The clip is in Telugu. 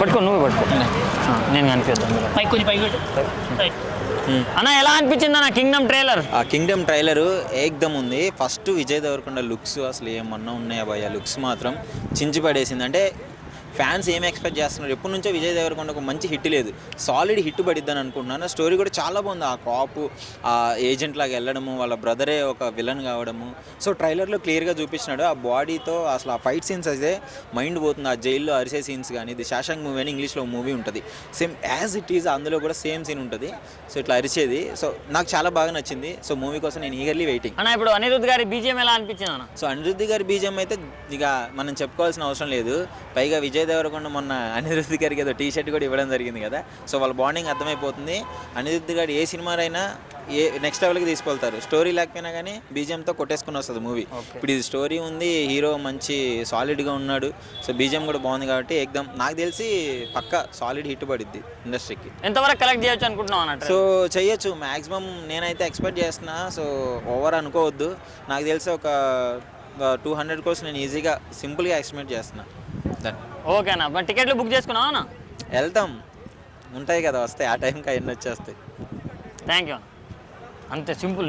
పట్టుకో నువ్వు పట్టుకో నేను కనిపిస్తాను అన్న. ఎలా అనిపించింది అన్న కింగ్డమ్ ట్రైలర్? ఆ కింగ్డమ్ ట్రైలరు ఏకదమ్ ఉంది. ఫస్ట్ విజయ్ దేవరకొండ లుక్స్ అసలు ఏమన్నా ఉన్నాయా భయ్య, లుక్స్ మాత్రం చించి పడేసింది. అంటే ఫ్యాన్స్ ఏం ఎక్స్పెక్ట్ చేస్తున్నారు, ఎప్పటి నుంచో విజయ్ దేవరకొండ ఒక మంచి హిట్ లేదు, సాలిడ్ హిట్ పడిద్దని అనుకుంటున్నాను. స్టోరీ కూడా చాలా బాగుంది. ఆ కాపు ఆ ఏజెంట్ లాగా వెళ్ళడము, వాళ్ళ బ్రదరే ఒక విలన్ కావడము. సో ట్రైలర్లో క్లియర్గా చూపించినాడు. ఆ బాడీతో అసలు ఆ ఫైట్ సీన్స్ అయితే మైండ్ పోతుంది. ఆ జైల్లో అరిసే సీన్స్ కానీ, ఇది శాషాంక్ మూవీ అని ఇంగ్లీష్లో మూవీ ఉంటుంది, సేమ్ యాజ్ ఇట్ ఈజ్ అందులో కూడా సేమ్ సీన్ ఉంటుంది. సో ఇట్లా అరిచేది. సో నాకు చాలా బాగా నచ్చింది. సో మూవీ కోసం నేను ఈగర్లీ వెయిటింగ్. అన్న ఇప్పుడు అనిరుద్ధ్ గారి బీజిఎం ఎలా అనిపించింది అన్న? సో అనిరుద్ధ్ గారి బీజం అయితే ఇక మనం చెప్పుకోవాల్సిన అవసరం లేదు. పైగా విజయ్ దేవరకొండ మొన్న అనిరుద్ధ్ గారికి ఏదో టీ షర్ట్ కూడా ఇవ్వడం జరిగింది కదా. సో వాళ్ళ బాండింగ్ అర్థమైపోతుంది. అనిరుద్ధ్ గారు ఏ సినిమారైనా నెక్స్ట్ లెవెల్కి తీసుకెళ్తారు. స్టోరీ లేకపోయినా కానీ బీజిఎంతో కొట్టేసుకుని వస్తుంది మూవీ. ఇప్పుడు ఇది స్టోరీ ఉంది, హీరో మంచి సాలిడ్గా ఉన్నాడు. సో బీజిఎం కూడా బాగుంది కాబట్టి ఏకదమ్ నాకు తెలిసి పక్కా సాలిడ్ హిట్ పడిద్ది ఇండస్ట్రీకి. ఎంతవరకు కలెక్ట్ చేయొచ్చు అనుకుంటున్నాం అన్నట్టు? సో చెయ్యొచ్చు మ్యాక్సిమం, నేనైతే ఎక్స్పెక్ట్ చేస్తున్నా. సో ఓవర్ అనుకోవద్దు, నాకు తెలిసి ఒక 200 crores నేను ఈజీగా సింపుల్గా ఎక్స్పెక్ట్ చేస్తున్నా. ఓకేనా, మరి టికెట్లు బుక్ చేసుకున్నావా అన్న? వెళ్తాం, ఉంటాయి కదా వస్తాయి, ఆ టైంకి అవన్నీ వచ్చేస్తాయి. Thank you. అంతే సింపుల్.